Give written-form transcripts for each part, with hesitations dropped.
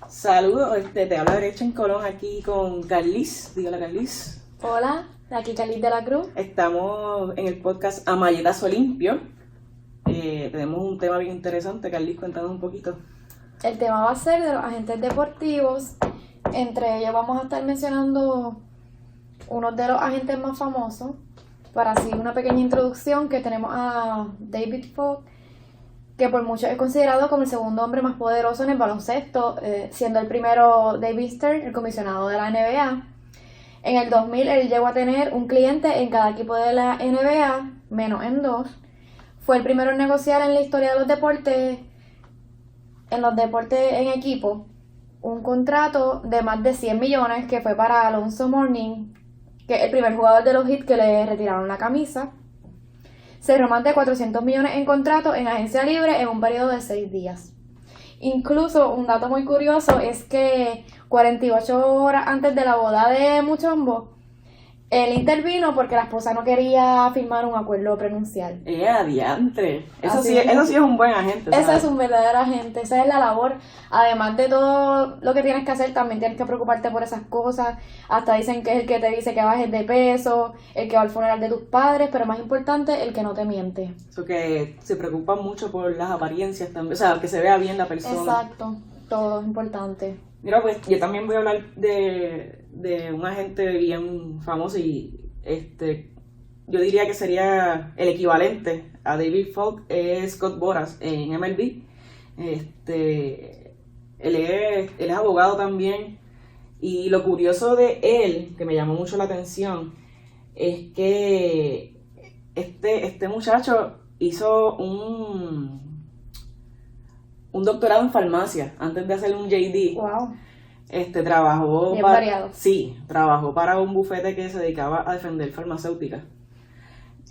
Saludos, te habla Derecha en Colón aquí con Carlis. Dígale, Carlis. Hola, aquí Carlis de la Cruz. Estamos en el podcast Amalletazo Limpio. Tenemos un tema bien interesante. Carlis, cuéntanos un poquito. El tema va a ser de los agentes deportivos. Entre ellos vamos a estar mencionando unos de los agentes más famosos. Para así una pequeña introducción, que tenemos a David Falk, que por muchos es considerado como el segundo hombre más poderoso en el baloncesto, siendo el primero David Stern, el comisionado de la NBA. En el 2000 él llegó a tener un cliente en cada equipo de la NBA, menos en 2. Fue el primero en negociar en la historia de los deportes en equipo, un contrato de más de 100 millones que fue para Alonzo Mourning, que es el primer jugador de los Heat que le retiraron la camisa. Cerró más de 400 millones en contrato en agencia libre en un periodo de 6 días. Incluso un dato muy curioso es que 48 horas antes de la boda de Mutombo, él intervino porque la esposa no quería firmar un acuerdo prenupcial. Adiantre. Eso sí es un buen agente. Ese es un verdadero agente, esa es la labor. Además de todo lo que tienes que hacer, también tienes que preocuparte por esas cosas. Hasta dicen que es el que te dice que bajes de peso, el que va al funeral de tus padres, pero más importante, el que no te miente. Eso que se preocupa mucho por las apariencias también, o sea, que se vea bien la persona. Exacto, todo es importante. Mira, pues yo también voy a hablar de un agente bien famoso y yo diría que sería el equivalente a David Falk, es Scott Boras en MLB. Él es abogado también, y lo curioso de él, que me llamó mucho la atención, es que este muchacho hizo un doctorado en farmacia antes de hacer un JD. Wow. Trabajó Bien variado. Sí, trabajó para un bufete que se dedicaba a defender farmacéuticas.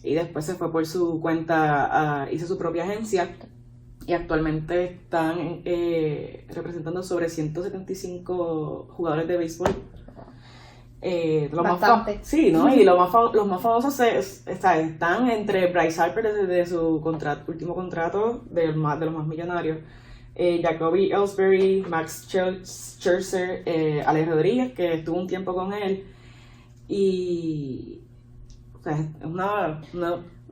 Y después se fue por su cuenta, hizo su propia agencia. Y actualmente están representando sobre 175 jugadores de béisbol. Bastante. Sí, ¿no? Y los más famosos están entre Bryce Harper desde su último contrato, de los más millonarios. Jacoby Ellsbury, Max Scherzer, Alex Rodríguez, que estuvo un tiempo con él. Y o sea, es una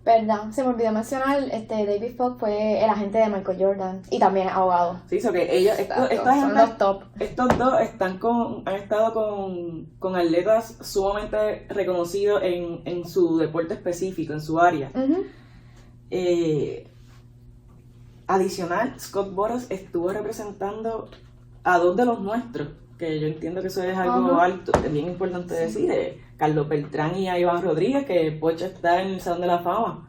Verdad, se me olvidó mencionar, David Falk fue el agente de Michael Jordan y también es abogado. Sí, so que ellos, son los top. Estos dos han estado con atletas sumamente reconocidos en su deporte específico, en su área. Uh-huh. Adicional, Scott Boras estuvo representando a dos de los nuestros, que yo entiendo que eso es algo alto, es bien importante decir, Carlos Beltrán y a Iván Rodríguez, que Pocho está en el Salón de la Fama.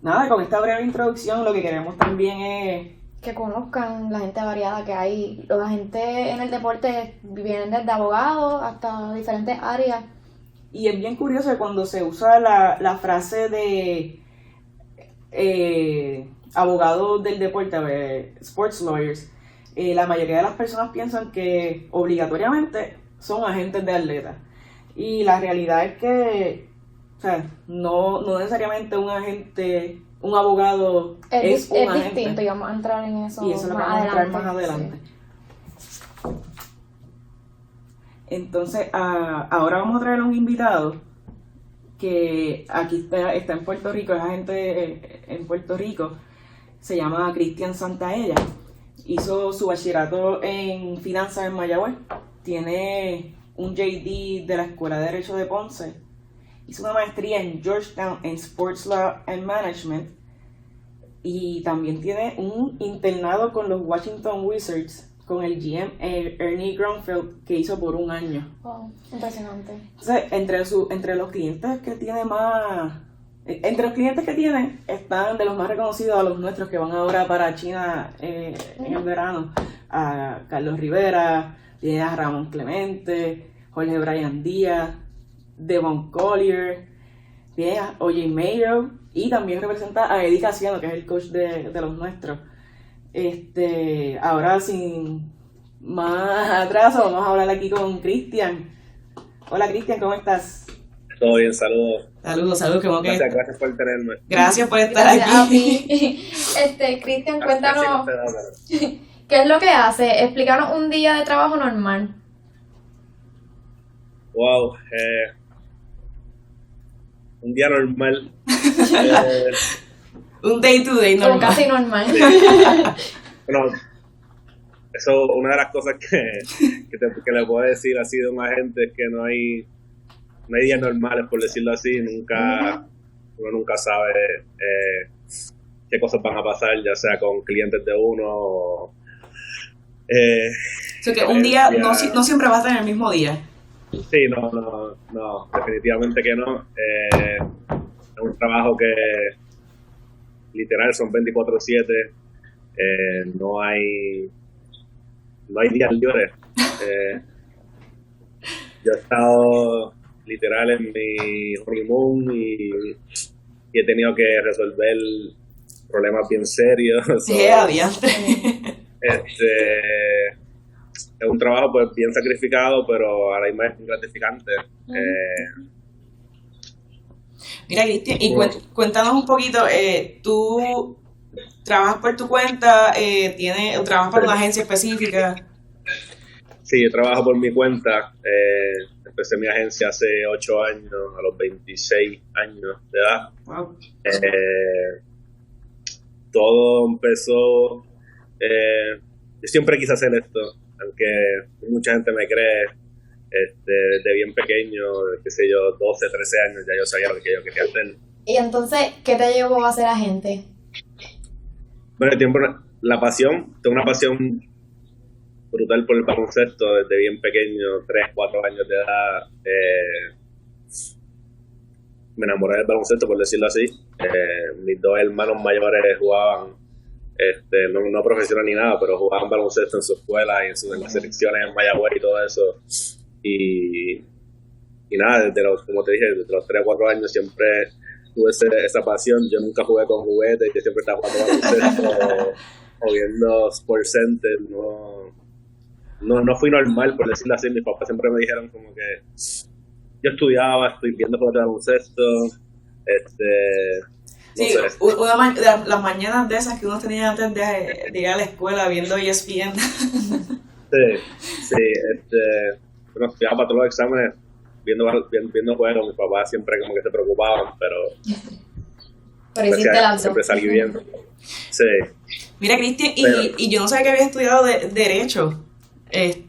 Nada, con esta breve introducción lo que queremos también es que conozcan la gente variada que hay. Los agentes en el deporte vienen desde abogados hasta diferentes áreas. Y es bien curioso que cuando se usa la frase de abogados del deporte, sports lawyers, la mayoría de las personas piensan que obligatoriamente son agentes de atletas. Y la realidad es que, o sea, no necesariamente un abogado es un agente. Es distinto, y vamos a entrar en eso. Y eso lo vamos a entrar más adelante. Sí. Entonces, ahora vamos a traer a un invitado que aquí está en Puerto Rico, es agente en Puerto Rico, se llama Cristian Santaella. Hizo su bachillerato en finanzas en Mayagüez, tiene un JD de la Escuela de Derecho de Ponce, hizo una maestría en Georgetown en Sports Law and Management y también tiene un internado con los Washington Wizards con el GM Ernie Grunfeld, que hizo por un año. Wow, impresionante. Entonces, entre los clientes que tiene están de los más reconocidos a los nuestros que van ahora para China en el verano, a Carlos Rivera, tiene a Ramón Clemente, Jorge Brian Díaz, Devon Collier, tiene a O.J. Mayo y también representa a Eddie Casiano, que es el coach de los nuestros. Ahora sin más atraso vamos a hablar aquí con Cristian. Hola Cristian, ¿cómo estás? Todo bien, saludos. Saludos, ¿cómo que? Gracias por tenerme. Gracias por estar Gracias aquí. a ti. Cristian, cuéntanos, ¿Qué es lo que hace? Explícanos un día de trabajo normal. Wow, un día normal. Eh, Un day to day O normal. casi normal. bueno, eso, una de las cosas que le puedo decir así de un agente es que no hay días normales, por decirlo así. Uno nunca sabe qué cosas van a pasar, ya sea con clientes de uno o... O sea que un día no siempre va a estar en el mismo día. Sí, no, definitivamente que no. Es un trabajo que literal son 24/7. No hay días libres. Yo he estado literal en mi honeymoon y he tenido que resolver problemas bien serios. Adiante. Es un trabajo pues bien sacrificado, pero a la misma vez gratificante. Mira, Cristian, y cuéntanos un poquito, ¿tú trabajas por tu cuenta, o trabajas para una agencia específica? Sí, yo trabajo por mi cuenta. Empecé mi agencia hace 8 años, a los 26 años de edad. Wow. Todo empezó... yo siempre quise hacer esto, aunque mucha gente me cree. Desde bien pequeño, qué sé yo, 12, 13 años, ya yo sabía lo que yo quería hacer. Y entonces, ¿qué te llevó a ser agente? Bueno, el tiempo, la pasión, tengo una pasión brutal por el baloncesto desde bien pequeño, 3, 4 años de edad. Me enamoré del baloncesto, por decirlo así. Mis 2 hermanos mayores jugaban, no profesional ni nada, pero jugaban baloncesto en su escuela y en las selecciones en Mayagüez y todo eso. Y nada, como te dije, desde los 3 o 4 años siempre tuve esa pasión. Yo nunca jugué con juguetes, yo siempre estaba jugando baloncesto o viendo Sports Center. No fui normal, por decirlo así. Mis papás siempre me dijeron como que yo estudiaba, estoy viendo juegos de baloncesto. Sí, sé. de las mañanas de esas que uno tenía antes de ir a la escuela viendo ESPN. Sí, bueno, estudiaba para todos los exámenes viendo juegos. Mis papás siempre como que se preocupaban, pero hiciste las dos. siempre salí bien. Sí. Mira, Cristian, y yo no sabía que había estudiado Derecho. Sí,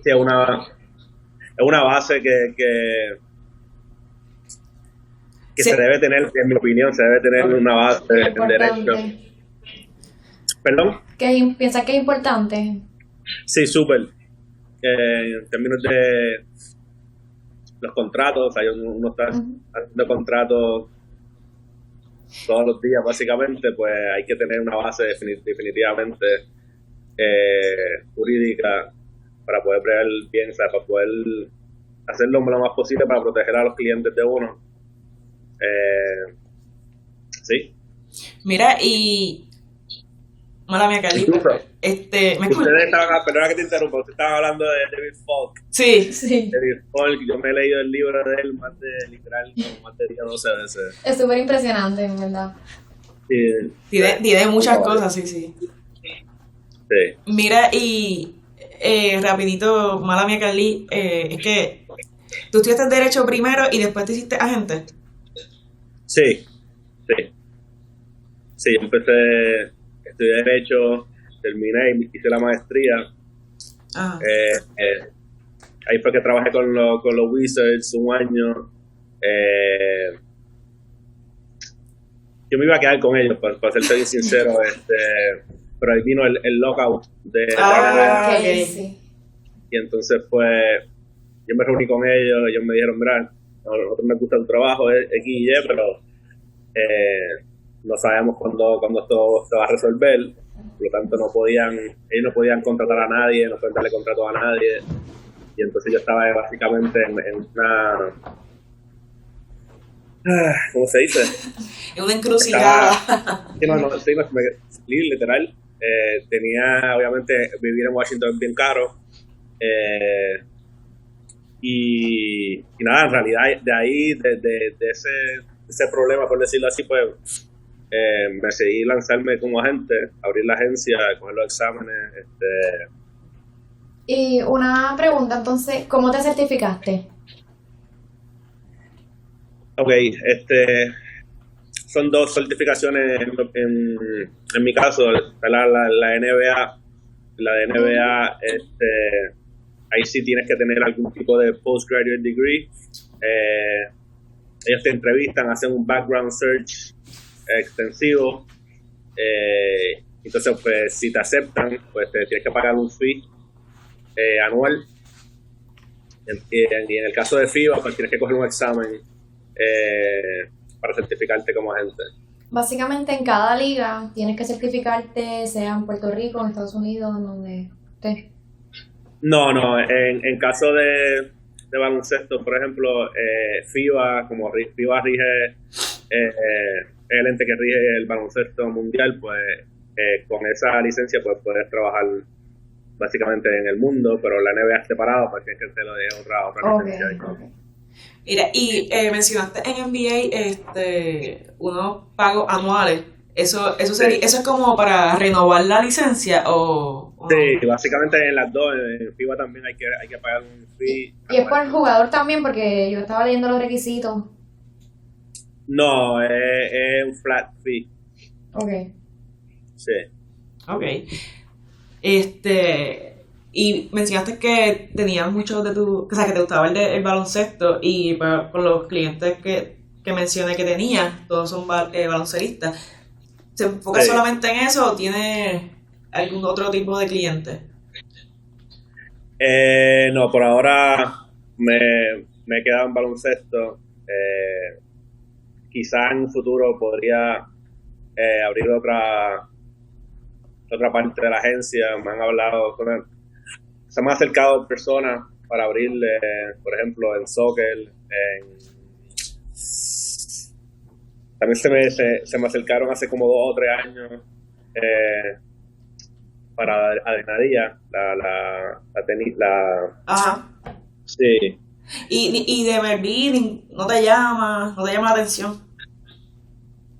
es una base que Sí. se debe tener, en mi opinión, se debe tener una base en derecho. ¿Perdón? ¿Piensas que es importante? Sí, súper. En términos de los contratos, uno está haciendo contratos todos los días, básicamente, pues hay que tener una base definitivamente jurídica para poder bregar bien, o sea, para poder hacerlo lo más posible para proteger a los clientes de uno. Sí. Mira, y... Mala mía, Carlita. ¿Me escuchas? Ustedes perdona que te interrumpa, ustedes estaban hablando de David Falk. Sí. David Falk, yo me he leído el libro de él más de 10 o 12 veces. Es súper impresionante, en verdad. Sí, de muchas cosas, sí. Sí. Mira, y rapidito, mala mía, Carly, es que tú estudiaste Derecho primero y después te hiciste agente. Sí. Sí, estudié Derecho, terminé y hice la maestría. Ahí fue que trabajé con los Wizards un año. Yo me iba a quedar con ellos, para ser bien sincero, pero ahí vino el lockout de la NBA. Okay, sí. Y entonces yo me reuní con ellos me dijeron, mira, a nosotros nos gusta tu trabajo, X y Y, pero no sabemos cuándo esto se va a resolver. Por lo tanto ellos no podían contratar a nadie, no podían darle contrato a nadie. Y entonces yo estaba básicamente en una... ¿Cómo se dice? Es una encrucijada. Literal. Obviamente, vivir en Washington es bien caro. Y nada, en realidad, de ahí, de ese problema, por decirlo así, pues me decidí lanzarme como agente, abrir la agencia, coger los exámenes. Y una pregunta, entonces, ¿cómo te certificaste? Ok, son 2 certificaciones en mi caso, la NBA, la de NBA, ahí sí tienes que tener algún tipo de postgraduate degree. Ellos te entrevistan, hacen un background search extensivo. Entonces, pues, si te aceptan, pues te tienes que pagar un fee anual. Y en el caso de FIBA, pues tienes que coger un examen para certificarte como agente. Básicamente en cada liga tienes que certificarte, sea en Puerto Rico, en Estados Unidos, en donde estés. No, en caso de baloncesto, por ejemplo, FIBA, como FIBA rige, el ente que rige el baloncesto mundial, pues con esa licencia pues puedes trabajar básicamente en el mundo, pero la NBA es separado, pues tienes que hacerlo de otra licencia. Okay. Mira, y mencionaste en NBA unos pagos anuales. ¿Eso es como para renovar la licencia o no? Sí, básicamente en las dos, en FIBA también hay que pagar un fee. ¿Y es por el jugador también? Porque yo estaba leyendo los requisitos. No, es un flat fee. Ok. Sí. Ok. Y mencionaste que tenías muchos o sea, que te gustaba el baloncesto y con los clientes que mencioné que tenías, todos son balonceristas. ¿Se enfoca solamente en eso o tiene algún otro tipo de cliente? No, por ahora me he quedado en baloncesto. Quizás en un futuro podría abrir otra parte de la agencia. Me han hablado se me han acercado personas para abrirle, por ejemplo, en soccer. También se me acercaron hace como 2 o 3 años para Adrenalina, Ajá. Sí. Y de MLB no te llama la atención.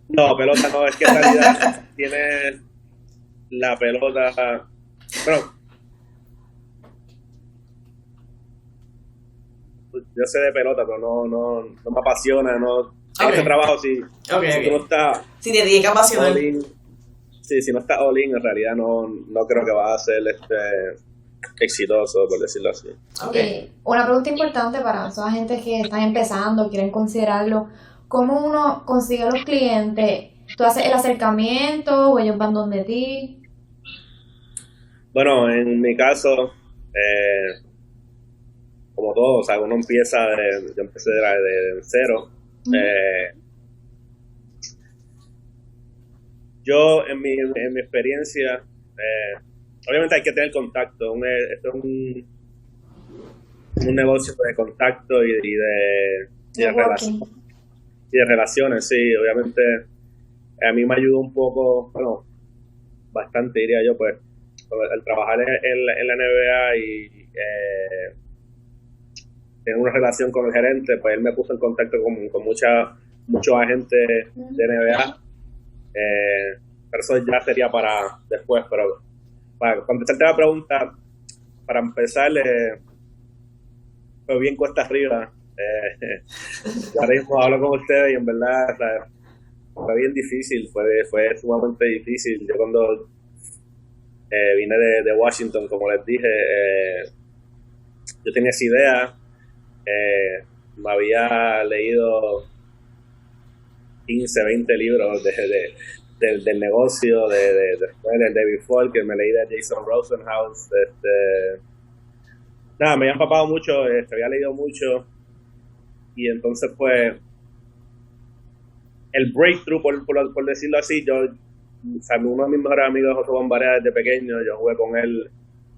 No, pelota no, es que en realidad tiene la pelota. Bueno, yo sé de pelota, pero no me apasiona, no. En Okay. este trabajo si tú no estás Si te dedica apasional. si no estás all in, en realidad no creo que vas a ser exitoso, por decirlo así. Okay. Una pregunta importante para toda la gente que están empezando, quieren considerarlo. ¿Cómo uno consigue los clientes? ¿Tú haces el acercamiento o ellos van donde ti? Bueno, en mi caso, como todo, o sea, uno empieza yo empecé de cero. Yo, en mi experiencia, obviamente hay que tener contacto. Esto es un negocio de contacto y de relaciones, sí. Obviamente, a mí me ayudó un poco, bueno, bastante, diría yo, pues, el trabajar en la NBA y tener una relación con el gerente, pues él me puso en contacto con muchos agentes de NBA. Pero eso ya sería para después, pero para contestarte la pregunta, para empezar, fue bien cuesta arriba. Ahora mismo hablo con ustedes y en verdad, o sea, fue bien difícil, fue sumamente difícil. Yo cuando vine de Washington, como les dije, yo tenía esa idea, me había leído 15, 20 libros del negocio, de David Falk, que me leí de Jason Rosenhaus. Nada, me había empapado mucho, había leído mucho, y entonces pues el breakthrough, por decirlo así, o sea, uno de mis mejores amigos, José Bombarea, desde pequeño, yo jugué con él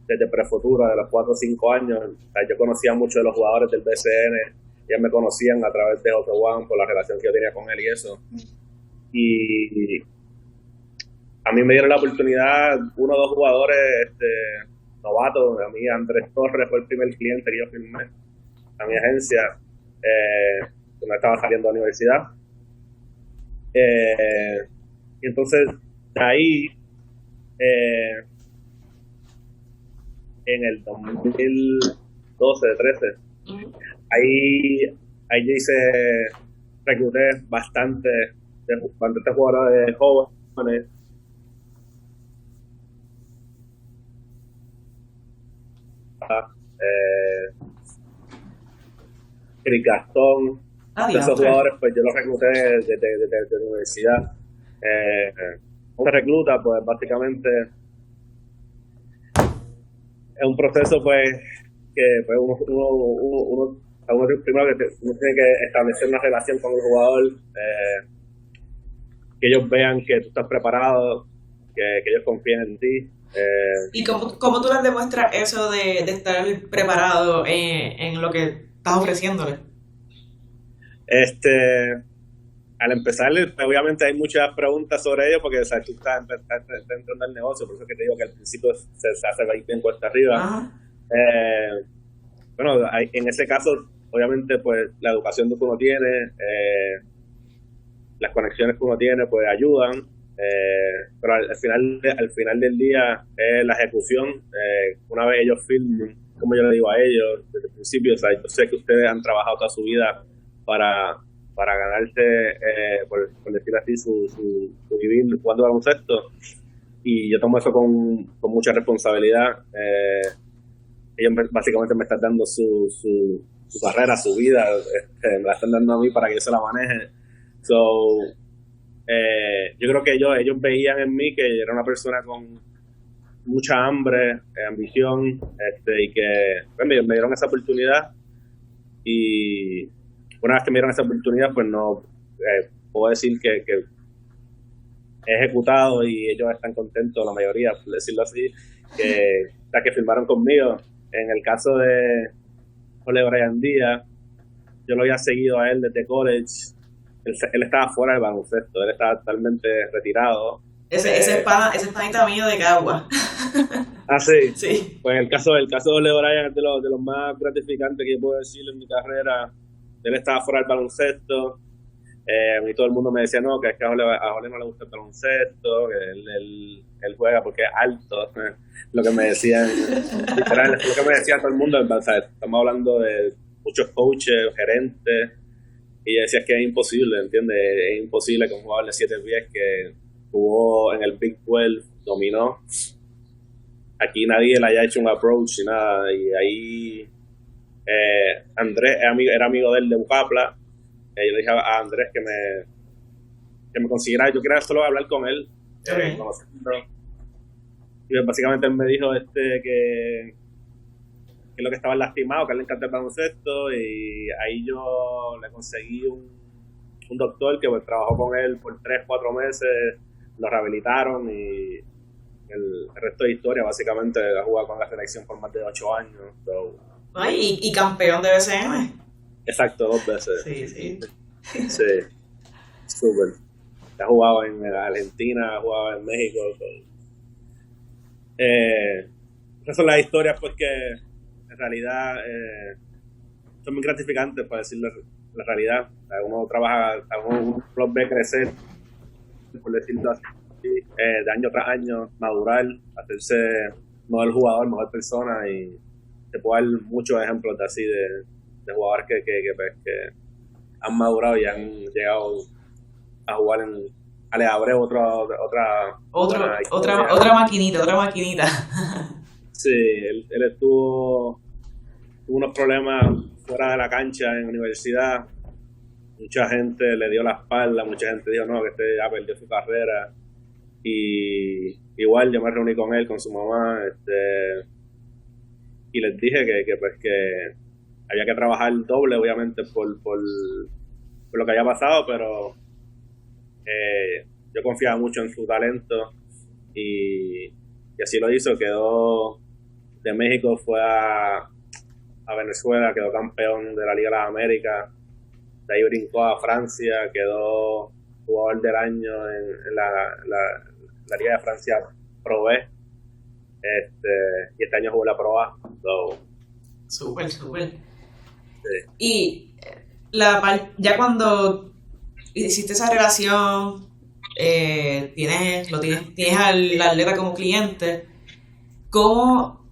desde prefutura, de los 4 o 5 años. O sea, yo conocía mucho de los jugadores del BCN, ellos me conocían a través de José Juan por la relación que yo tenía con él y eso. Y a mí me dieron la oportunidad, 1 o 2 jugadores novatos. A mí Andrés Torres fue el primer cliente que yo firmé a mi agencia cuando estaba saliendo de la universidad. Y entonces, de ahí, en el 2012-13, ahí yo recluté bastantes jugadores jóvenes. Chris Gastón, esos jugadores pues yo los recluté desde la universidad. Un recluta pues básicamente es un proceso pues que pues uno primero que uno tiene que establecer una relación con el jugador, que ellos vean que tú estás preparado, que ellos confíen en ti. ¿Y cómo tú les demuestras eso de estar preparado en lo que estás ofreciéndole? Al empezar, obviamente hay muchas preguntas sobre ello porque, o sea, tú estás entrando al negocio, por eso que te digo que al principio se hace bien cuesta arriba. Bueno, en ese caso, obviamente, pues la educación que uno tiene, las conexiones que uno tiene, pues ayudan. Pero al final del día es la ejecución. Una vez ellos filmen, como yo le digo a ellos desde el principio, o sea, yo sé que ustedes han trabajado toda su vida para ganarse, por decir así, su vivir jugando baloncesto, y yo tomo eso con mucha responsabilidad. Ellos básicamente me están dando su carrera, su vida, me la están dando a mí para que yo se la maneje. Yo creo que ellos veían en mí que era una persona con mucha hambre, ambición, y que pues, me dieron esa oportunidad, y una vez que me dieron esa oportunidad, pues no puedo decir que he ejecutado, y ellos están contentos, la mayoría, por decirlo así, que firmaron conmigo. En el caso de Ole Brian Díaz, yo lo había seguido a él desde college. Él estaba fuera del baloncesto, él estaba totalmente retirado. Ese panita mío de Cagua. Ah, sí. Sí. Pues el caso de Ole Brian es de los más gratificantes que yo puedo decir en mi carrera. Él estaba fuera del baloncesto, y todo el mundo me decía no, que es que a Ole no le gusta el baloncesto, que él juega porque es alto. Lo que me decían, literal, es lo que me decía todo el mundo. O sea, estamos hablando de muchos coaches, gerentes, y decía que es imposible, ¿entiendes? Es imposible que un jugador de 7 pies que jugó en el Big 12, dominó, aquí nadie le haya hecho un approach y nada. Y ahí Andrés era amigo de él de Bucapla. Yo le dije a Andrés que me consiguiera, yo quería solo hablar con él, conocerlo. Y básicamente él me dijo que lo que estaba lastimado, que a él le encanta el baloncesto, y ahí yo le conseguí un doctor que pues, trabajó con él por 3-4 meses, lo rehabilitaron, y el resto de historia, básicamente ha jugado con la selección por más de 8 años. Ay, y campeón de BCN. Exacto, 2 veces. Sí. Sí, súper. Ha jugado en Argentina, ha jugado en México. Esas son las historias pues que en realidad son muy gratificantes, para decirlo la realidad. Uno trabaja, uno los ve crecer, por decirlo así, de año tras año, madurar, hacerse mejor jugador, mejor persona, y te puedo dar muchos ejemplos de así de jugadores que han madurado y han llegado a jugar en Ale Abreu, otra maquinita. Sí, él tuvo unos problemas fuera de la cancha en la universidad. Mucha gente le dio la espalda, mucha gente dijo no, que ya perdió su carrera. Y igual yo me reuní con él, con su mamá, y les dije que había que trabajar doble, obviamente, por lo que había pasado, pero yo confiaba mucho en su talento, y así lo hizo. Quedó de México, fue a Venezuela, quedó campeón de la Liga de las Américas, de ahí brincó a Francia, quedó jugador del año en la Liga de Francia Pro B, y este año jugó la Pro A. Súper. Sí. Y ya cuando hiciste esa relación tienes al atleta como cliente, ¿cómo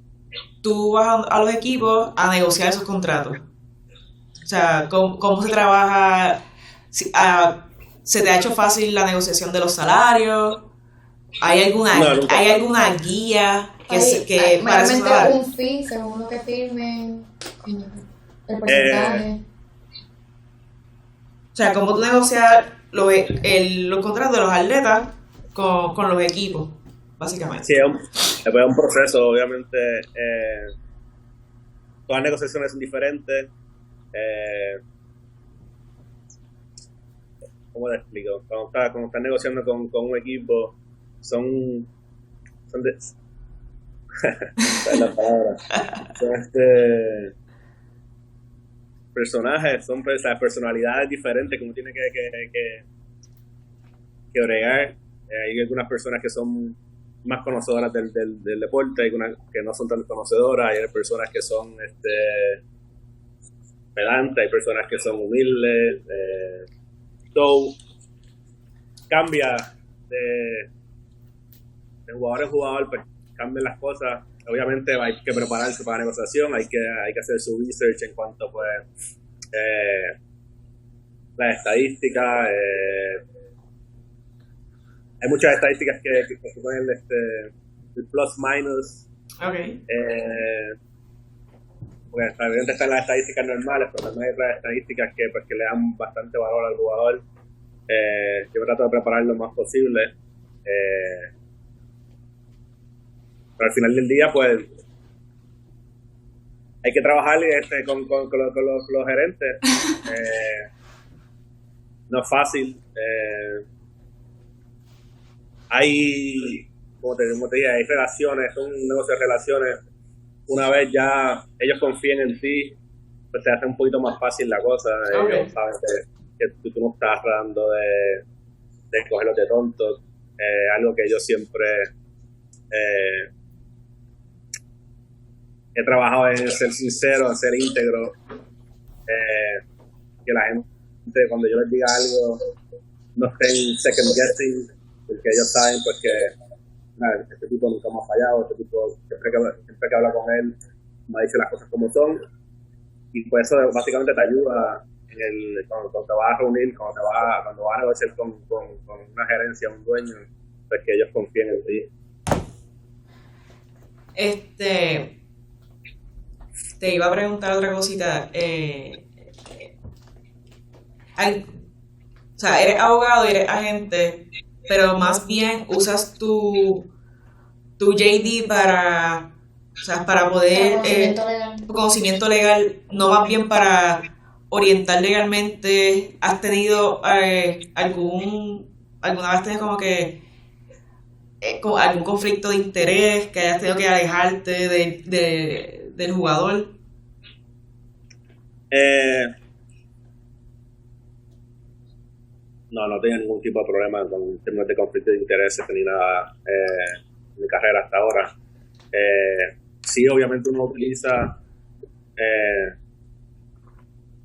tú vas a los equipos a negociar esos contratos? O sea, ¿cómo se trabaja? ¿Se te ha hecho fácil la negociación de los salarios? No, nunca. ¿Hay alguna guía que para esos Mayormente salarios? un fee según lo que firmen, el porcentaje. O sea, ¿cómo tú negocias los contratos de los atletas con los equipos, básicamente? Sí, es un proceso, obviamente. Todas las negociaciones son diferentes. ¿Cómo te explico? Cuando estás negociando con un equipo, son de, ¿sabes la palabra? Son personajes, son personalidades diferentes que uno tiene que bregar. Hay algunas personas que son más conocedoras del deporte, hay algunas que no son tan conocedoras, hay personas que son pedantes, hay personas que son humildes. So, cambia de jugador en jugador, pues cambian las cosas. Obviamente hay que prepararse para la negociación, hay que hacer su research en cuanto pues las estadísticas. Hay muchas estadísticas que ponen el plus minus. Okay. Porque evidentemente están las estadísticas normales, pero también hay otras estadísticas que le dan bastante valor al jugador. Yo trato de preparar lo más posible. Pero al final del día, pues, hay que trabajar con los gerentes. No es fácil. Hay, como te dije, hay relaciones, son un negocio de relaciones. Una vez ya ellos confían en ti, pues te hace un poquito más fácil la cosa. Okay. Ellos saben que tú no estás tratando de cogerlos de tontos. Algo que yo siempre he trabajado en ser sincero, en ser íntegro. Que la gente, cuando yo les diga algo, no estén second guessing, porque ellos saben pues que este tipo nunca me ha fallado, este tipo siempre que habla con él me ha dicho las cosas como son, y pues eso básicamente te ayuda cuando te vas a reunir, cuando vas a negociar con una gerencia, un dueño, pues que ellos confíen en ti. Te iba a preguntar otra cosita. O sea, eres abogado y eres agente, pero más bien usas tu JD para, o sea, para poder conocimiento legal, no más bien para orientar legalmente. ¿Has tenido alguna vez tenido como que algún conflicto de interés que hayas tenido que alejarte del jugador? No tengo ningún tipo de problema con términos de conflicto de intereses ni nada en mi carrera hasta ahora. Sí, obviamente uno utiliza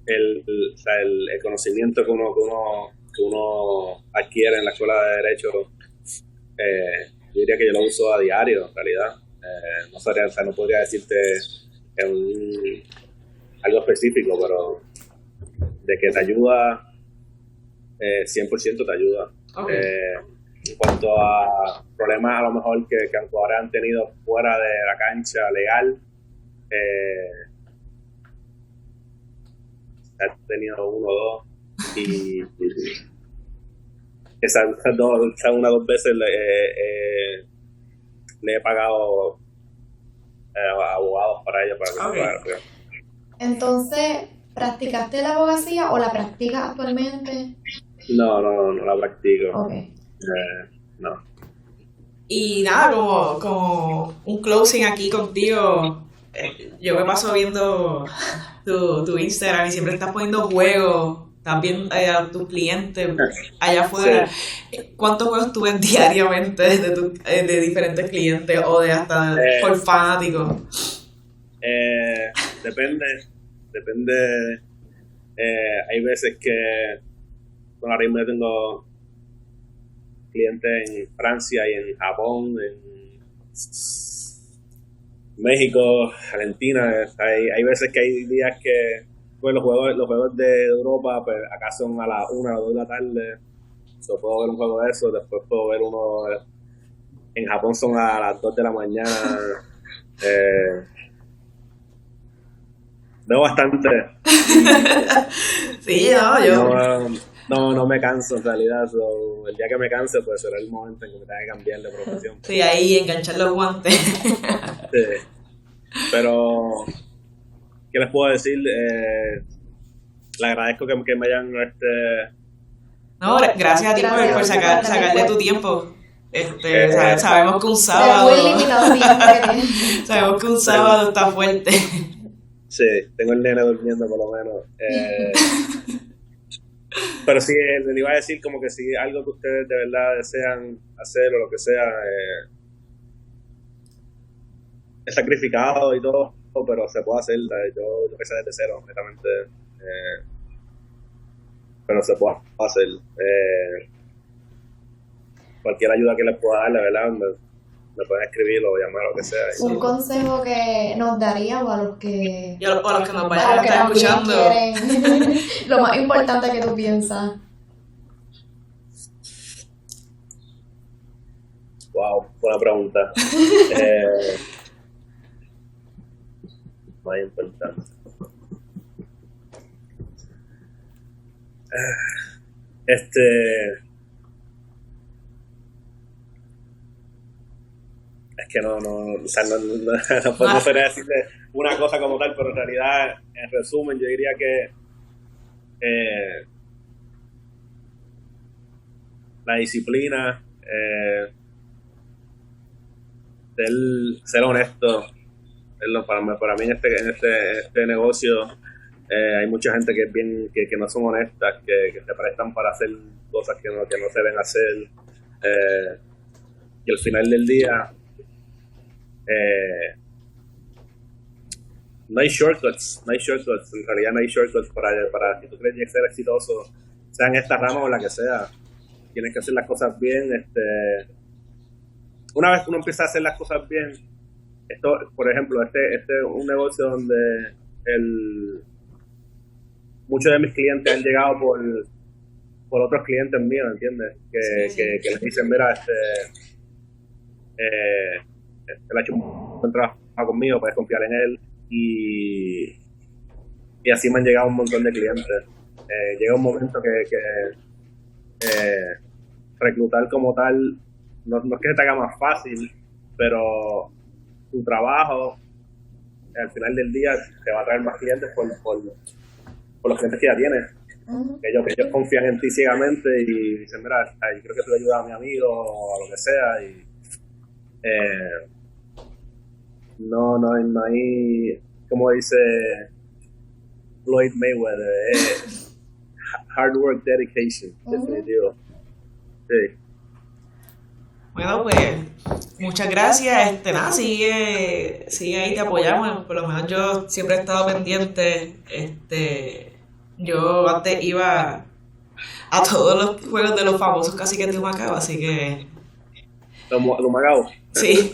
el conocimiento que uno adquiere en la escuela de Derecho. Yo diría que yo lo uso a diario, en realidad. No podría decirte algo específico, pero de que te ayuda, 100% te ayuda. Okay. En cuanto a problemas a lo mejor que ahora han tenido fuera de la cancha legal, he tenido uno o dos, y esas una o dos veces le he pagado a abogados para ellos. Okay. Entonces, ¿practicaste la abogacía o la practicas actualmente? No la practico. Okay. No. Y nada, como un closing aquí contigo. Yo me paso viendo tu Instagram y siempre estás poniendo juegos, también a tus clientes allá afuera. Sí. ¿Cuántos juegos tú ves diariamente de diferentes clientes o de hasta por fanáticos? Depende. Hay veces que ahora mismo tengo clientes en Francia y en Japón, en México, Argentina. Hay veces que hay días que pues, los juegos de Europa pues, acá son a las 1 o 2 de la tarde. So, puedo ver un juego de eso, después puedo ver uno en Japón son a las 2 de la mañana. Veo bastante. Sí, No me canso en realidad. So, el día que me canse pues será el momento en que me tenga que cambiar de profesión. Sí, ahí enganchar los guantes. Sí. Pero ¿qué les puedo decir? Le agradezco que me hayan No, gracias a ti por sacarle tu tiempo. Sabemos que un Muy sábado limitado tiempo que tienes. sabemos que un sábado está fuerte. Sí, tengo el nene durmiendo por lo menos. Pero sí, le iba a decir como que si algo que ustedes de verdad desean hacer o lo que sea, es sacrificado y todo, pero se puede hacer. Yo empecé desde cero, honestamente. Pero se puede hacer. Cualquier ayuda que les pueda dar, la verdad, me pueden escribir o llamar, lo que sea. Un consejo que nos daría o a los que Y a los que nos a vayan a los que estar también escuchando. quieren lo más importante que tú piensas. Wow, buena pregunta. Más importante. Es que no podría decirle una cosa como tal, pero en realidad, en resumen, yo diría que la disciplina, ser honesto, para mí en este negocio hay mucha gente que es bien que no son honestas, que se prestan para hacer cosas que no se deben hacer, y al final del día no hay shortcuts, en realidad no hay shortcuts para si tú quieres ser exitoso, sea en esta rama o en la que sea, tienes que hacer las cosas bien. Una vez que uno empieza a hacer las cosas bien, esto, por ejemplo, este es un negocio donde muchos de mis clientes han llegado por otros clientes míos, ¿entiendes? Que les dicen, mira, él ha hecho un buen trabajo conmigo, puedes confiar en él, y así me han llegado un montón de clientes. Llega un momento que reclutar como tal no es que se te haga más fácil, pero tu trabajo al final del día te va a traer más clientes por los clientes que ya tienes. Que ellos confían en ti ciegamente y dicen, mira, yo creo que tú le ayudas a mi amigo o a lo que sea, y no hay, como dice Floyd Mayweather, hard work, dedication, definitivo. Sí. Bueno, pues muchas gracias. Nada, sigue ahí, te apoyamos. Por lo menos yo siempre he estado pendiente. Yo antes iba a todos los juegos de los famosos caciques de Humacao, así que ¿Los Humacao? sí.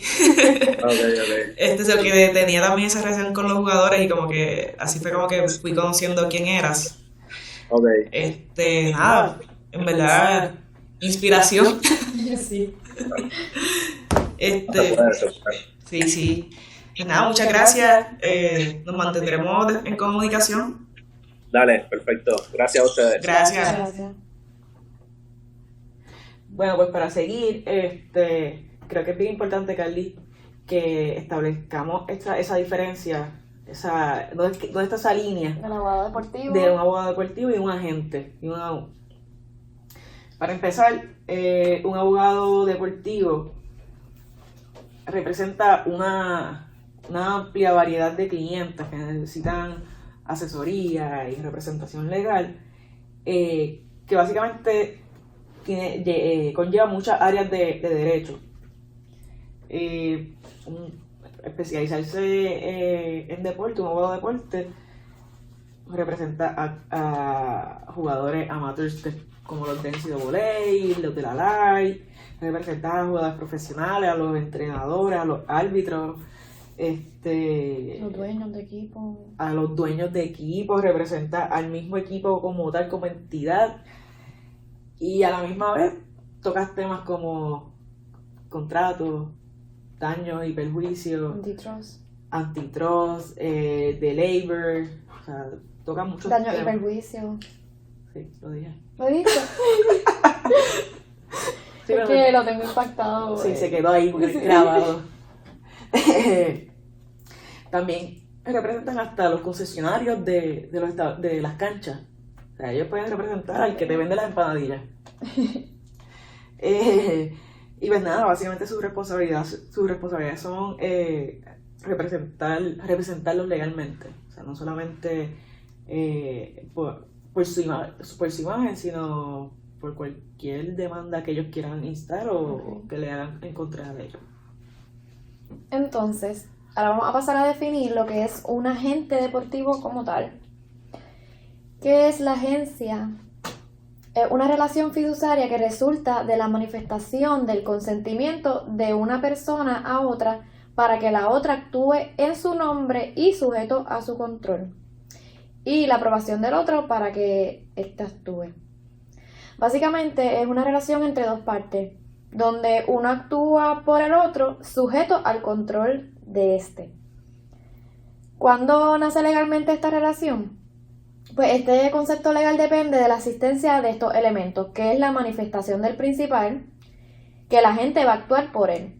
Okay. Es el que tenía también esa relación con los jugadores y como que así fue como que fui conociendo quién eras. Okay. Nada, en verdad, inspiración. Sí. Sí. Y nada, muchas gracias. Nos mantendremos en comunicación. Dale, perfecto. Gracias a ustedes. Gracias. Gracias. Bueno, pues para seguir, creo que es bien importante, Carly, que establezcamos esa diferencia, ¿dónde está esa línea Un abogado deportivo. de un abogado deportivo y un agente? Para empezar, un abogado deportivo representa una amplia variedad de clientes que necesitan asesoría y representación legal, que básicamente conlleva muchas áreas de derecho. Especializarse en deporte, un abogado de deporte representa a jugadores amateurs como los de NCAA, los de la LAI, representas a los jugadores profesionales, a los entrenadores, a los árbitros, Los dueños de equipo. a los dueños de equipos, representas al mismo equipo como tal, como entidad, y a la misma vez tocas temas como contratos, daños y perjuicios, antitrust, de labor, o sea, toca muchos Daño y temas. perjuicio. Sí, lo dije. ¿Lo he dicho? Sí, Es que lo tengo impactado. Sí, se quedó ahí grabado. También representan hasta los concesionarios de las canchas. O sea, ellos pueden representar al que te vende las empanadillas. Y pues nada, básicamente sus responsabilidades son representarlos legalmente. O sea, no solamente por su imagen, sino por cualquier demanda que ellos quieran instar o que le hagan en contra de ellos. Entonces, ahora vamos a pasar a definir lo que es un agente deportivo como tal. ¿Qué es la agencia? Es una relación fiduciaria que resulta de la manifestación del consentimiento de una persona a otra para que la otra actúe en su nombre y sujeto a su control, y la aprobación del otro para que éste actúe. Básicamente es una relación entre dos partes, donde uno actúa por el otro sujeto al control de éste. ¿Cuándo nace legalmente esta relación? Pues este concepto legal depende de la existencia de estos elementos, que es la manifestación del principal, que el agente va a actuar por él.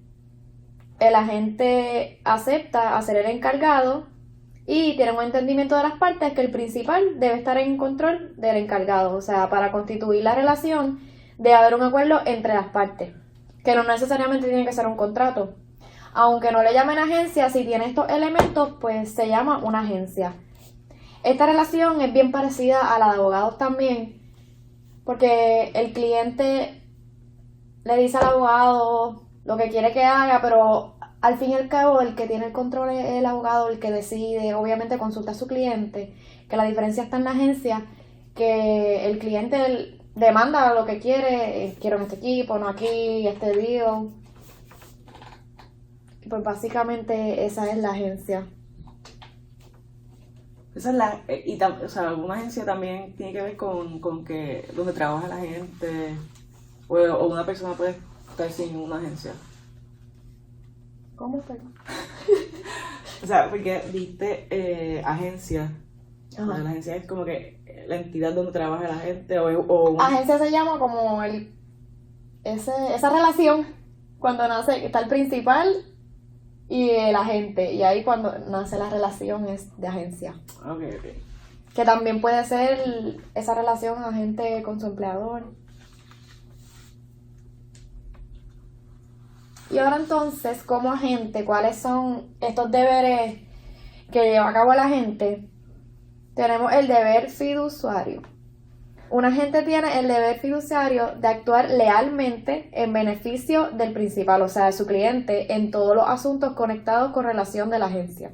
El agente acepta a ser el encargado y tiene un entendimiento de las partes que el principal debe estar en control del encargado. O sea, para constituir la relación debe haber un acuerdo entre las partes, que no necesariamente tiene que ser un contrato. Aunque no le llamen agencia, si tiene estos elementos, pues se llama una agencia. Esta relación es bien parecida a la de abogados también, porque el cliente le dice al abogado lo que quiere que haga, pero al fin y al cabo el que tiene el control es el abogado, el que decide. Obviamente consulta a su cliente, que la diferencia está en la agencia, que el cliente demanda lo que quiere, quiero en este equipo, no aquí, este deal. Pues básicamente esa es la agencia. Esa es o sea, una agencia también tiene que ver con que donde trabaja la gente, o una persona puede estar sin una agencia. ¿Cómo fue? O sea, porque diste agencia. Ajá. O sea, la agencia es como que la entidad donde trabaja la gente, o una... Agencia se llama como esa relación cuando nace, está el principal y el agente, y ahí cuando nace la relación es de agencia. Ok. Que también puede ser esa relación agente con su empleador. Y ahora entonces, como agente, ¿cuáles son estos deberes que lleva a cabo el agente? Tenemos el deber fiduciario. Un agente tiene el deber fiduciario de actuar lealmente en beneficio del principal, o sea, de su cliente, en todos los asuntos conectados con relación de la agencia.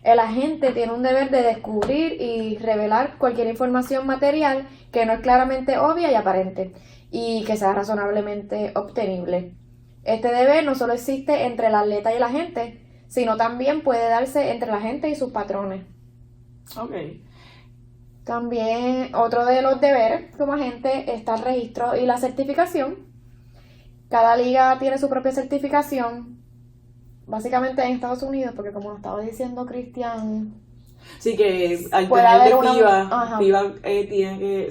El agente tiene un deber de descubrir y revelar cualquier información material que no es claramente obvia y aparente, y que sea razonablemente obtenible. Este deber no solo existe entre el atleta y el agente, sino también puede darse entre el agente y sus patrones. Ok. También otro de los deberes como agente está el registro y la certificación. Cada liga tiene su propia certificación, básicamente en Estados Unidos, porque como nos estaba diciendo Cristian, Sí, que al puede tener haber de una... FIBA, Ajá. FIBA tiene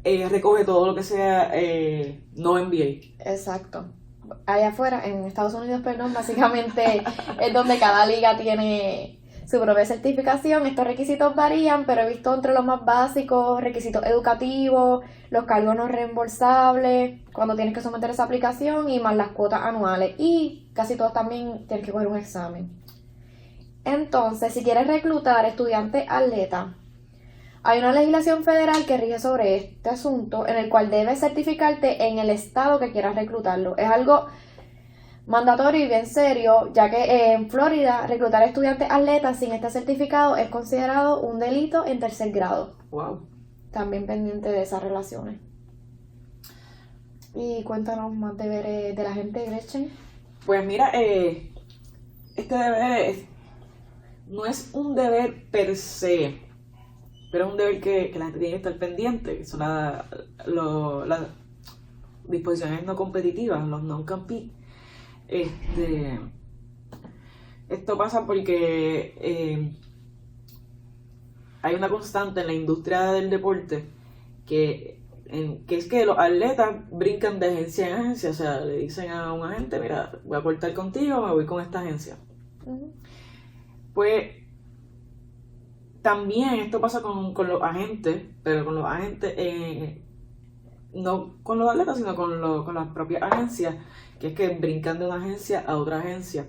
que recoge todo lo que sea no NBA. Exacto. Allá afuera, en Estados Unidos, perdón, básicamente es donde cada liga tiene su propia certificación. Estos requisitos varían, pero he visto entre los más básicos, requisitos educativos, los cargos no reembolsables, cuando tienes que someter esa aplicación, y más las cuotas anuales. Y casi todos también tienes que coger un examen. Entonces, si quieres reclutar estudiantes atletas, hay una legislación federal que rige sobre este asunto, en el cual debes certificarte en el estado que quieras reclutarlo. Es algo mandatorio y bien serio, ya que en Florida reclutar estudiantes atletas sin este certificado es considerado un delito en tercer grado. Wow. También pendiente de esas relaciones. Y cuéntanos más deberes de la gente, Gretchen. Pues mira, este deber no es un deber per se, pero es un deber que la gente tiene que estar pendiente, que son las disposiciones no competitivas, los non-compete. Esto pasa porque hay una constante en la industria del deporte que es que los atletas brincan de agencia en agencia, o sea, le dicen a un agente, mira, voy a cortar contigo, me voy con esta agencia. Uh-huh. Pues también esto pasa con los agentes, pero con los agentes, no con los atletas, sino con las propias agencias, que es que brincan de una agencia a otra agencia.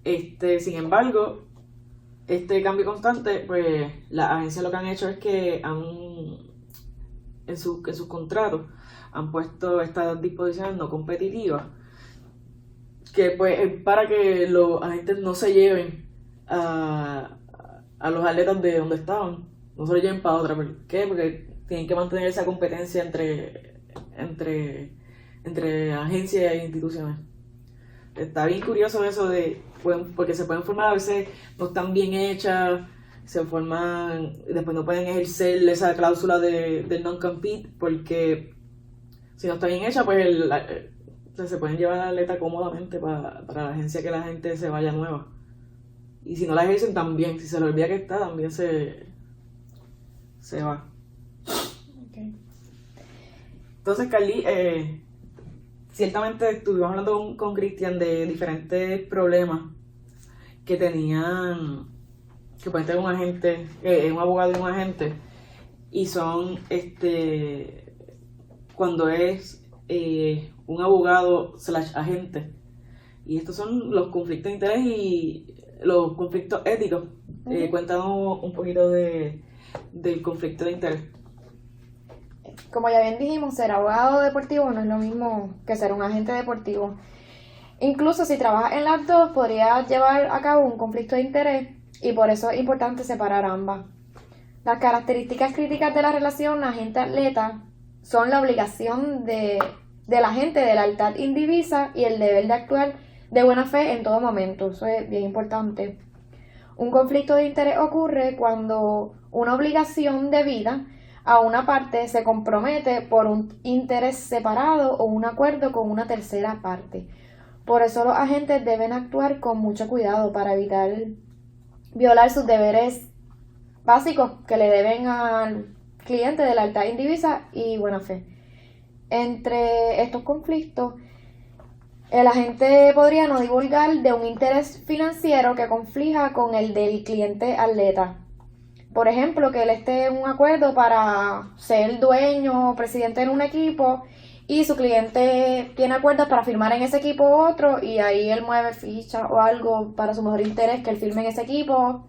Sin embargo, este cambio constante, pues las agencias lo que han hecho es que en sus contratos han puesto estas disposiciones no competitivas, que pues es para que los agentes no se lleven a los atletas de donde estaban, no se lo lleven para otra. ¿Por qué? Porque tienen que mantener esa competencia entre agencias e instituciones. Está bien curioso eso porque se pueden formar, a veces no están bien hechas, se forman, después no pueden ejercer esa cláusula del non-compete, porque si no está bien hecha, pues se pueden llevar a la atleta cómodamente para la agencia que la gente se vaya nueva. Y si no la ejercen también, si se le olvida que está, también se va. Okay. Entonces, Carly, ciertamente estuvimos hablando con Cristian de diferentes problemas que tenían, que pueden tener un agente, un abogado y un agente, y son cuando es un abogado / agente, y estos son los conflictos de interés y los conflictos éticos. Uh-huh. Cuéntanos un poquito del conflicto de interés. Como ya bien dijimos, ser abogado deportivo no es lo mismo que ser un agente deportivo. Incluso si trabajas en las dos, podrías llevar a cabo un conflicto de interés, y por eso es importante separar ambas. Las características críticas de la relación agente-atleta son la obligación del agente de la lealtad indivisa y el deber de actuar de buena fe en todo momento. Eso es bien importante. Un conflicto de interés ocurre cuando una obligación debida a una parte se compromete por un interés separado o un acuerdo con una tercera parte. Por eso los agentes deben actuar con mucho cuidado para evitar violar sus deberes básicos que le deben al cliente de la lealtad indivisa y buena fe. Entre estos conflictos, el agente podría no divulgar de un interés financiero que conflija con el del cliente atleta. Por ejemplo, que él esté en un acuerdo para ser dueño o presidente en un equipo y su cliente tiene acuerdos para firmar en ese equipo otro, y ahí él mueve ficha o algo para su mejor interés que él firme en ese equipo.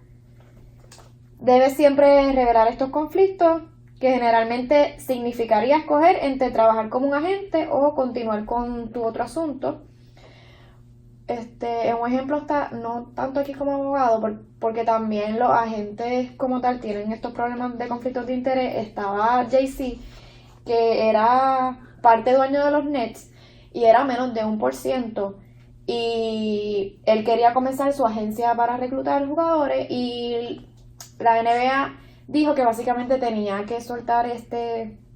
Debes siempre revelar estos conflictos, que generalmente significaría escoger entre trabajar como un agente o continuar con tu otro asunto. Un ejemplo está, no tanto aquí como abogado, porque también los agentes como tal tienen estos problemas de conflictos de interés. Estaba Jay-Z, que era parte dueño de los Nets y era menos de 1%, y él quería comenzar su agencia para reclutar jugadores, y la NBA dijo que básicamente tenía que soltar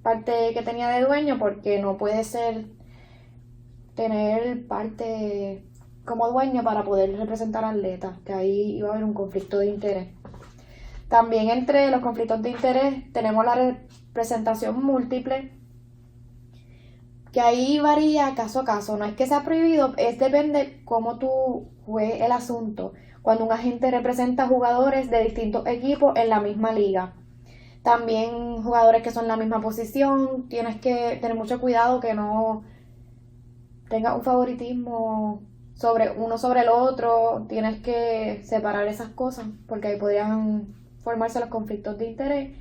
parte que tenía de dueño, porque no puede ser tener parte como dueño para poder representar atletas, que ahí iba a haber un conflicto de interés. También entre los conflictos de interés tenemos la representación múltiple, que ahí varía caso a caso, no es que sea prohibido, depende cómo tú juegues el asunto. Cuando un agente representa jugadores de distintos equipos en la misma liga, también jugadores que son en la misma posición, tienes que tener mucho cuidado que no tenga un favoritismo uno sobre el otro. Tienes que separar esas cosas, porque ahí podrían formarse los conflictos de interés.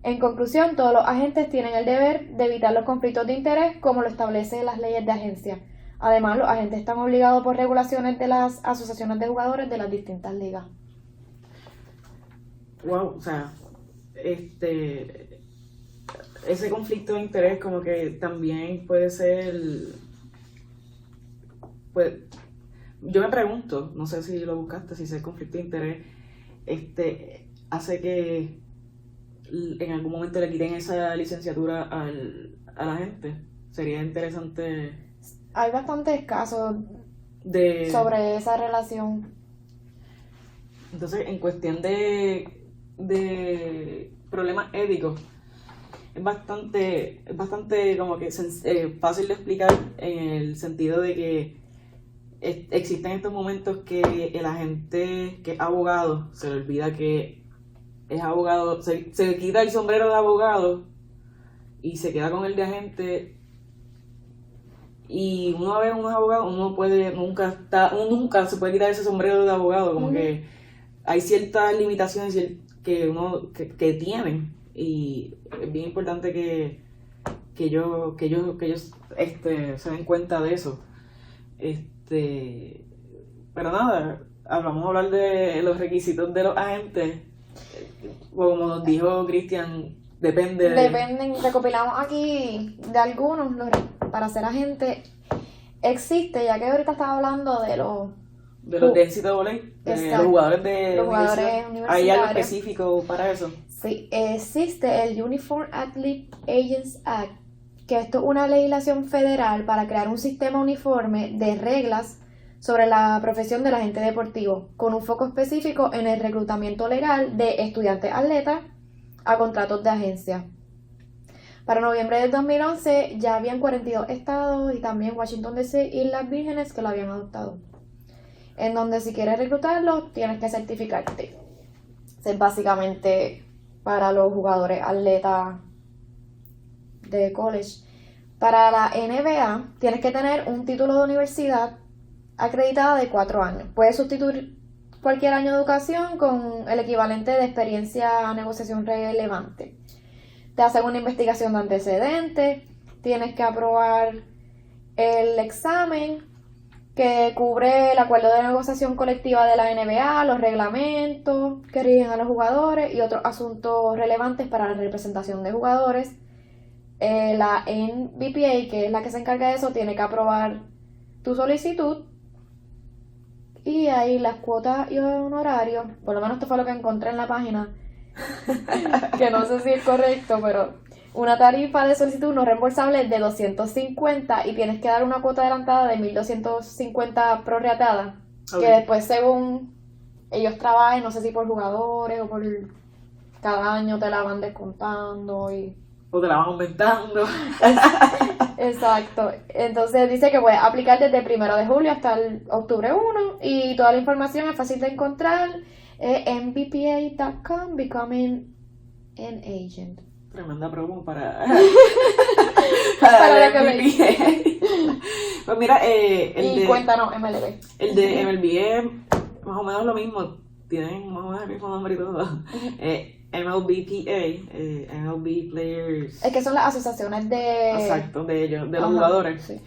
En conclusión, todos los agentes tienen el deber de evitar los conflictos de interés, como lo establecen las leyes de agencia. Además, los agentes están obligados por regulaciones de las asociaciones de jugadores de las distintas ligas. Wow, o sea, ese conflicto de interés como que también puede ser, pues, yo me pregunto, no sé si lo buscaste, si ese conflicto de interés hace que en algún momento le quiten esa licenciatura a la gente. Sería interesante Hay bastantes casos de... sobre esa relación. Entonces, en cuestión de problemas éticos, es bastante como que fácil de explicar en el sentido de que existen estos momentos que el agente que es abogado se le olvida que es abogado, se quita el sombrero de abogado y se queda con el de agente. Y una vez uno es abogado, uno nunca se puede quitar ese sombrero de abogado, como que hay ciertas limitaciones que uno que tienen, y es bien importante que ellos se den cuenta de eso. Pero nada, vamos a hablar de los requisitos de los agentes. Como nos dijo Cristian, Dependen, recopilamos aquí de algunos para ser agente. Existe, ya que ahorita estaba hablando de los de NCAA, de los jugadores de universidad. ¿Hay algo específico para eso? Sí, existe el Uniform Athlete Agents Act, que esto es una legislación federal para crear un sistema uniforme de reglas sobre la profesión del agente deportivo, con un foco específico en el reclutamiento legal de estudiantes atletas a contratos de agencia. Para noviembre del 2011 ya habían 42 estados y también Washington DC y Islas Vírgenes que lo habían adoptado, en donde si quieres reclutarlo tienes que certificarte. Es básicamente para los jugadores atletas de college. Para la NBA tienes que tener un título de universidad acreditada de 4 años. Puedes sustituir cualquier año de educación con el equivalente de experiencia a negociación relevante. Te hacen una investigación de antecedentes, tienes que aprobar el examen que cubre el acuerdo de negociación colectiva de la NBA, los reglamentos que rigen a los jugadores y otros asuntos relevantes para la representación de jugadores. La NBPA, que es la que se encarga de eso, tiene que aprobar tu solicitud. Y ahí las cuotas y honorarios, por lo menos esto fue lo que encontré en la página, que no sé si es correcto, pero una tarifa de solicitud no reembolsable de $250 y tienes que dar una cuota adelantada de $1,250 prorrateada, que después según ellos trabajen, no sé si por jugadores o por cada año te la van descontando o te la van aumentando. Exacto. Entonces dice que puedes aplicar desde el 1 de julio hasta el octubre 1 y toda la información es fácil de encontrar en mbpa.com, becoming an agent. Tremenda promo para para lo que me Pues mira, cuéntanos, MLB. El de MLB es más o menos lo mismo, tienen más o menos el mismo nombre y todo. MLBPA, MLB Players. Es que son las asociaciones de... Exacto, de ellos, de los jugadores. Sí.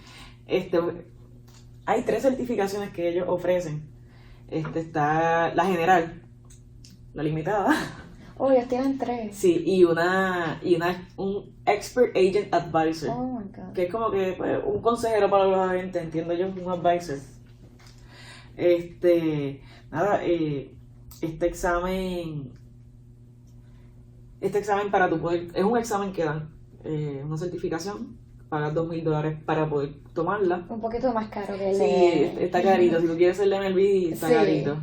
Hay 3 certificaciones que ellos ofrecen. Está la general, la limitada. Oh, ellos tienen 3. Sí, y un Expert Agent Advisor. Oh my God. Que es como que pues, un consejero para los agentes, entiendo yo, un advisor. Nada, este examen para tu poder, es un examen que dan, una certificación, pagas $2,000 para poder tomarla. Un poquito más caro que el Sí, de... está carito, si tú quieres ser de MLB está Sí. carito.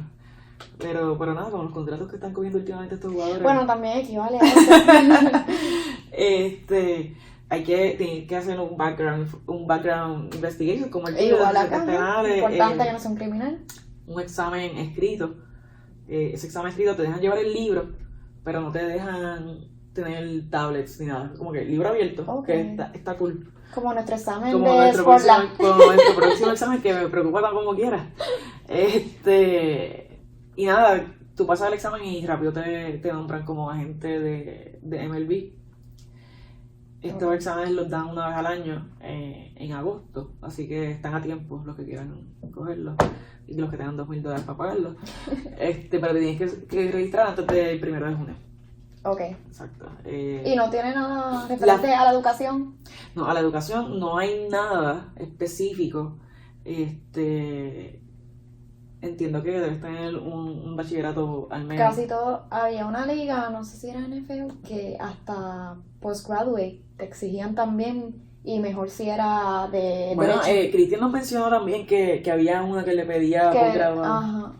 Pero nada, con los contratos que están cogiendo últimamente estos jugadores. Bueno, también equivale a eso. Tienes que hacer un background investigation, como el tuyo, Igual de acá, antecedentes ¿no? penales, Importante que no sea un criminal. un examen escrito. Ese examen escrito te dejan llevar el libro, pero no te dejan tener tablets ni nada. Como que el libro abierto, Okay. que está cool. Como nuestro examen Como de nuestro Sportland. próximo examen, que me preocupa tan como quieras. Y nada, tú pasas el examen y rápido te nombran como agente de MLB. Estos exámenes los dan una vez al año, en agosto, así que están a tiempo los que quieran cogerlos y los que tengan $2,000 para pagarlos. Pero te tienes que registrar antes del 1 de junio. Ok. Exacto. ¿Y no tiene nada referente a la educación? No, a la educación no hay nada específico. Entiendo que debes tener un bachillerato al menos. Casi todo, había una liga, no sé si era NFL, que hasta postgraduate te exigían también, y mejor si era de Bueno, derecho. Cristian nos mencionó también que había una que le pedía Que- posgrado. ajá,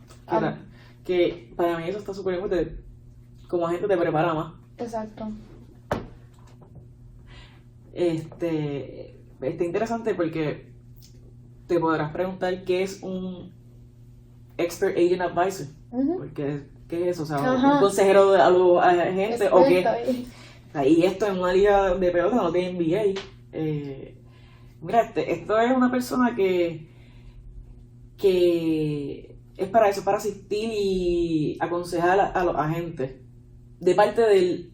Que para mí eso está súper bien, porque como agente te prepara más. exacto. Está interesante porque te podrás preguntar qué es un Expert Agent Advisor. Ujú. Porque, ¿qué es eso? O sea, Ajá. un consejero de algo a gente o qué. Experto ahí. Y esto en una liga de pelota no tiene NBA. Mira, esto es una persona que es para eso, para asistir y aconsejar a los agentes de parte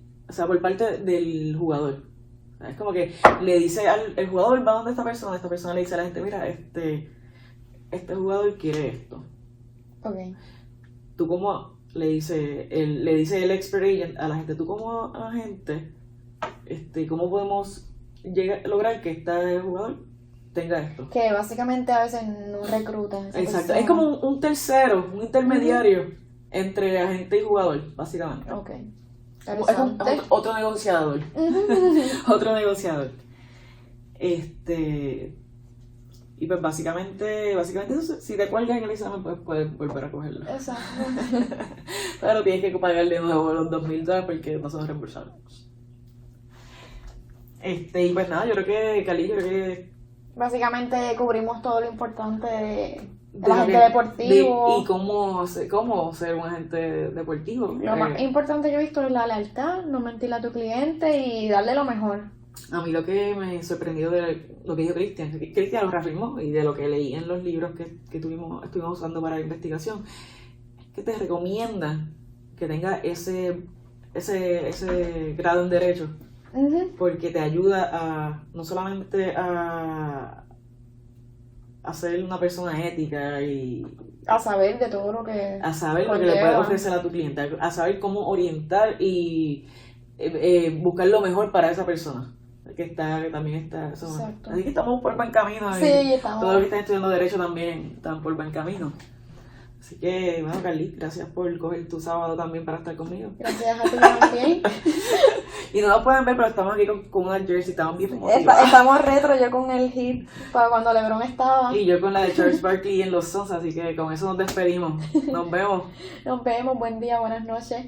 por parte del jugador. O sea, es como que le dice el jugador va donde esta persona le dice a la gente, mira, este jugador quiere esto. Ok. Tú como le dice el expert agent a la gente, tú como agente, ¿cómo podemos lograr que este jugador tenga esto? Que básicamente a veces no reclutan esa Exacto, persona. es como un tercero, un intermediario entre agente y jugador, básicamente. Ok. Es Interesante. otro negociador. Otro negociador. Y pues básicamente eso, si te cuelgas en el examen, pues puedes volver a cogerlo. Exacto. Pero tienes que pagar de nuevo los $2,000 porque no son reembolsables. Y pues nada, yo creo que Básicamente cubrimos todo lo importante del de lo agente que- deportivo. y cómo ser un agente deportivo. Lo más importante que he visto es la lealtad, no mentirle a tu cliente y darle lo mejor. A mí lo que me sorprendió de lo que dijo Cristian lo reafirmó, y de lo que leí en los libros que estuvimos usando para la investigación, es que te recomiendan que tengas ese grado en derecho, Ujú. porque te ayuda no solamente a ser una persona ética y A saber de todo lo que a saber lo que le conlleva. puedes ofrecer a tu cliente, a saber cómo orientar y buscar lo mejor para esa persona que también está. Exacto. Así que estamos por buen camino. Sí, y estamos. todos los que están estudiando Derecho también están por buen camino. Así que, bueno, Carly, gracias por coger tu sábado también para estar conmigo. Gracias a ti también. Y no lo pueden ver, pero estamos aquí con una jersey, estamos bien motivados. Estamos retro, yo con el hit para cuando LeBron estaba. Y yo con la de Charles Barkley en los Suns, así que con eso nos despedimos. Nos vemos. Nos vemos, buen día, buenas noches.